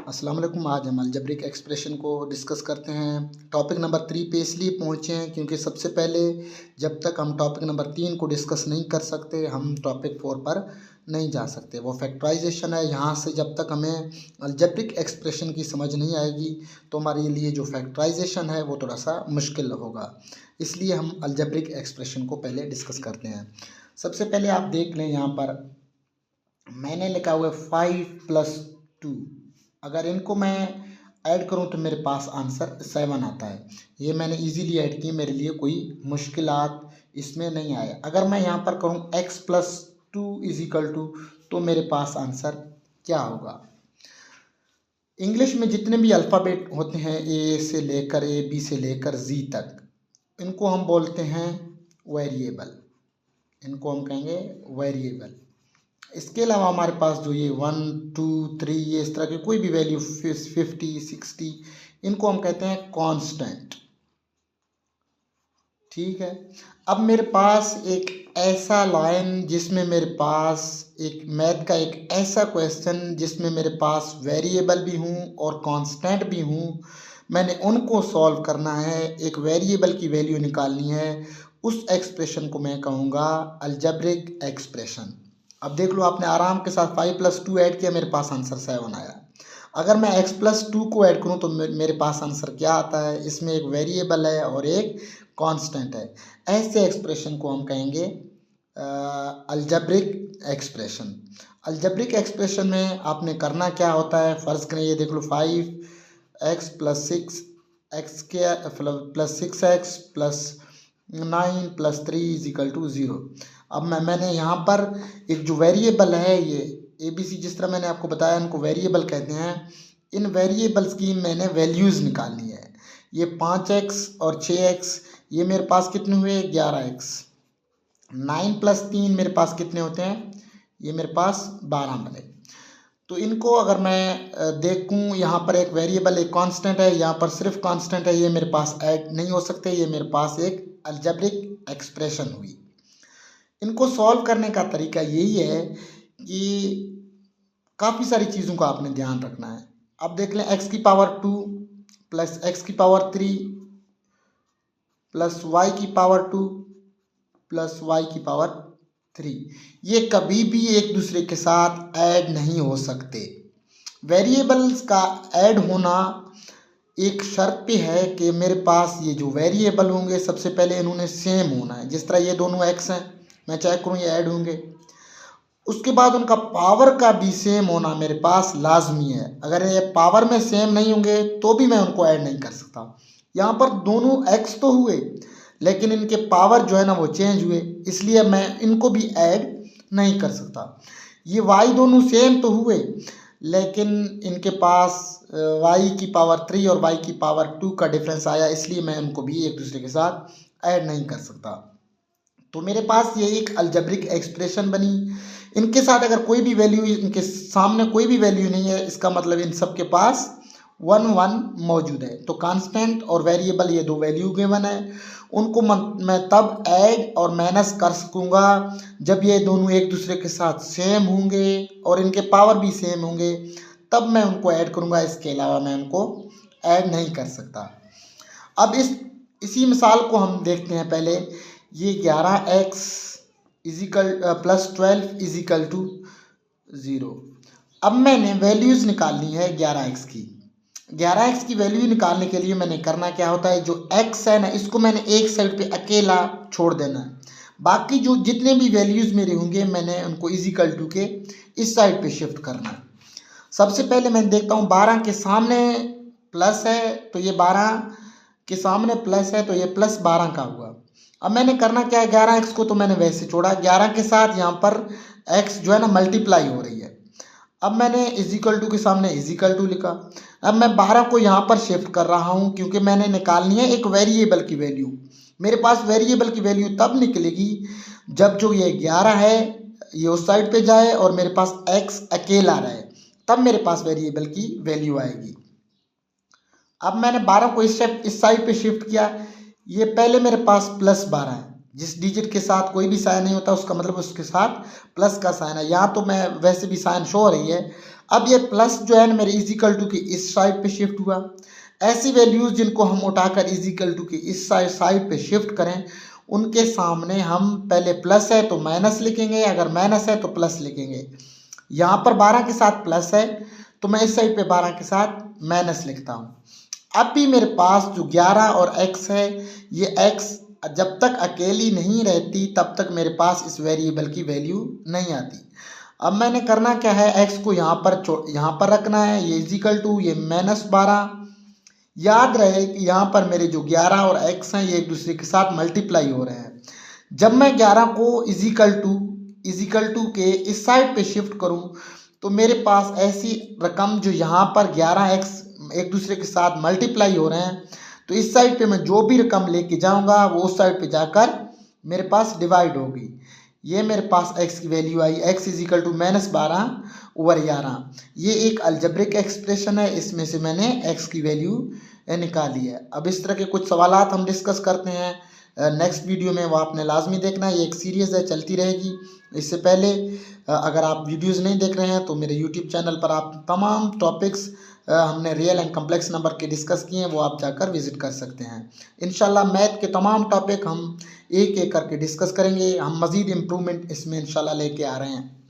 अस्सलाम वालेकुम। आज हम अलजेब्रिक एक्सप्रेशन को डिस्कस करते हैं। टॉपिक नंबर 3 पे इसलिए पहुँचे हैं क्योंकि सबसे पहले जब तक हम टॉपिक नंबर 3 को डिस्कस नहीं कर सकते हम टॉपिक 4 पर नहीं जा सकते। वो फैक्टराइजेशन है। यहाँ से जब तक हमें अलजेब्रिक एक्सप्रेशन की समझ नहीं आएगी तो हमारे लिए जो फैक्टराइजेशन है वो थोड़ा सा मुश्किल होगा। इसलिए हम अलजेब्रिक एक्सप्रेशन को पहले डिस्कस करते हैं। सबसे पहले आप देख लें, यहाँ पर मैंने लिखा हुआ है 5 + 2। अगर इनको मैं ऐड करूं तो मेरे पास आंसर 7 आता है। ये मैंने इजीली ऐड की, मेरे लिए कोई मुश्किलात इसमें नहीं आए। अगर मैं यहाँ पर करूं x + 2 = तो मेरे पास आंसर क्या होगा। इंग्लिश में जितने भी अल्फ़ाबेट होते हैं ए से लेकर बी से लेकर जी तक, इनको हम बोलते हैं वेरिएबल। इनको हम कहेंगे वेरिएबल। इसके अलावा हमारे पास जो ये 1 2 3 ये इस तरह की कोई भी वैल्यू 50 60, इनको हम कहते हैं कांस्टेंट। ठीक है। अब मेरे पास एक ऐसा लाइन जिसमें मेरे पास एक मैथ का एक ऐसा क्वेश्चन जिसमें मेरे पास वेरिएबल भी हूँ और कांस्टेंट भी हूँ, मैंने उनको सॉल्व करना है। एक वेरिएबल की वैल्यू निकालनी है। उस एक्सप्रेशन को मैं कहूँगा अलजेब्रिक एक्सप्रेशन। अब देख लो, आपने आराम के साथ 5 + 2 ऐड किया, मेरे पास आंसर 7 आया। अगर मैं x + 2 को ऐड करूं तो मेरे पास आंसर क्या आता है। इसमें एक वेरिएबल है और एक कांस्टेंट है। ऐसे एक्सप्रेशन को हम कहेंगे अलजेब्रिक एक्सप्रेशन। अलजेब्रिक एक्सप्रेशन में आपने करना क्या होता है, फ़र्ज़ करें ये देख लो 5x + 6 x + 6x + 9 + 3 = 0। अब मैंने यहाँ पर एक जो वेरिएबल है, ये ABC जिस तरह मैंने आपको बताया इनको वेरिएबल कहते हैं। इन वेरिएबल्स की मैंने वैल्यूज़ निकालनी है। ये 5x और 6x ये मेरे पास कितने हुए, 11x। 9 + 3 मेरे पास कितने होते हैं, ये मेरे पास 12 बने। तो इनको अगर मैं देखूं, यहाँ पर एक वेरिएबल एक कांस्टेंट है, यहाँ पर सिर्फ कांस्टेंट है, ये मेरे पास ऐड नहीं हो सकते। ये मेरे पास एक अलजेब्रिक एक्सप्रेशन हुई। इनको सॉल्व करने का तरीका यही है कि काफ़ी सारी चीज़ों का आपने ध्यान रखना है। अब देख लें x की पावर 2 + x की पावर 3 + y की पावर 2 + y की पावर 3, ये कभी भी एक दूसरे के साथ ऐड नहीं हो सकते। वेरिएबल्स का ऐड होना एक शर्त पे है कि मेरे पास ये जो वेरिएबल होंगे सबसे पहले इन्होंने सेम होना है। जिस तरह ये दोनों x हैं, मैं चेक करूँ ये ऐड होंगे। उसके बाद उनका पावर का भी सेम होना मेरे पास लाजमी है। अगर ये पावर में सेम नहीं होंगे तो भी मैं उनको ऐड नहीं कर सकता। यहाँ पर दोनों x तो हुए लेकिन इनके पावर जो है ना वो चेंज हुए, इसलिए मैं इनको भी ऐड नहीं कर सकता। ये y दोनों सेम तो हुए लेकिन इनके पास y की पावर 3 और y की पावर 2 का डिफरेंस आया, इसलिए मैं उनको भी एक दूसरे के साथ ऐड नहीं कर सकता। तो मेरे पास ये एक अलजेब्रिक एक्सप्रेशन बनी। इनके साथ अगर कोई भी वैल्यू, इनके सामने कोई भी वैल्यू नहीं है, इसका मतलब इन सब के पास 1 1 मौजूद है। तो कांस्टेंट और वेरिएबल ये दो वैल्यू गिवन है, उनको मैं तब ऐड और माइनस कर सकूँगा जब ये दोनों एक दूसरे के साथ सेम होंगे और इनके पावर भी सेम होंगे, तब मैं उनको ऐड करूँगा। इसके अलावा मैं उनको ऐड नहीं कर सकता। अब इसी मिसाल को हम देखते हैं। पहले ये 11x + 12 = 0। अब मैंने वैल्यूज़ निकालनी है 11x की। 11x की वैल्यू निकालने के लिए मैंने करना क्या होता है, जो x है ना इसको मैंने एक साइड पे अकेला छोड़ देना है। बाकी जो जितने भी वैल्यूज़ मेरे होंगे मैंने उनको = के इस साइड पे शिफ्ट करना है। सबसे पहले मैं देखता हूँ 12 के सामने प्लस है तो ये 12 के सामने प्लस है तो ये +12 का हुआ। अब मैंने करना क्या है, 11x को तो मैंने वैसे छोड़ा, 11 के साथ यहाँ पर x जो है ना मल्टीप्लाई हो रही है। अब मैंने = के सामने = लिखा। अब मैं 12 को यहाँ पर शिफ्ट कर रहा हूँ क्योंकि मैंने निकालनी है एक वेरिएबल की वैल्यू। मेरे पास वेरिएबल की वैल्यू तब निकलेगी जब जो ये 11 है ये उस साइड पे जाए और मेरे पास x अकेला रहे, तब मेरे पास वेरिएबल की वैल्यू आएगी। अब मैंने 12 को इस साइड पे शिफ्ट किया। ये पहले मेरे पास +12 है, जिस डिजिट के साथ कोई भी साइन नहीं होता उसका मतलब उसके साथ प्लस का साइन है। यहाँ तो मैं वैसे भी साइन शो हो रही है। अब ये प्लस जो है ना मेरे इजिकल टू के इस साइड पे शिफ्ट हुआ। ऐसी वैल्यूज जिनको हम उठाकर इजिकल टू के इस साइड पे शिफ्ट करें, उनके सामने हम पहले प्लस है तो माइनस लिखेंगे, अगर माइनस है तो प्लस लिखेंगे। यहाँ पर 12 के साथ प्लस है तो मैं इस साइड पे 12 के साथ माइनस लिखता हूँ। अब भी मेरे पास जो 11 और x है, ये x जब तक अकेली नहीं रहती तब तक मेरे पास इस वेरिएबल की वैल्यू नहीं आती। अब मैंने करना क्या है, x को यहाँ पर रखना है, ये इजिकल टू ये -12। याद रहे कि यहाँ पर मेरे जो 11 और x हैं ये एक दूसरे के साथ मल्टीप्लाई हो रहे हैं। जब मैं 11 को इजिकल टू के इस साइड पे शिफ्ट करूं तो मेरे पास ऐसी रकम जो यहाँ पर 11x एक दूसरे के साथ मल्टीप्लाई हो रहे हैं, तो इस साइड पे मैं जो भी रकम लेके जाऊंगा वो उस साइड पे जाकर मेरे पास डिवाइड होगी। ये मेरे पास x की वैल्यू आई, x इजिकल टू -12/11। ये एक अलजेब्रिक एक्सप्रेशन है, इसमें से मैंने x की वैल्यू निकाली है। अब इस तरह के कुछ सवालात हम डिस्कस करते हैं नेक्स्ट वीडियो में, वो आपने लाजमी देखना है। ये एक सीरीज़ है, चलती रहेगी। इससे पहले अगर आप वीडियोस नहीं देख रहे हैं तो मेरे यूट्यूब चैनल पर आप तमाम टॉपिक्स हमने रियल एंड कम्प्लेक्स नंबर के डिस्कस किए हैं, वो आप जाकर विजिट कर सकते हैं। इंशाल्लाह मैथ के तमाम टॉपिक हम एक एक करके डिस्कस करेंगे। हम मज़ीद इम्प्रूवमेंट इसमें इंशाल्लाह लेके आ रहे हैं।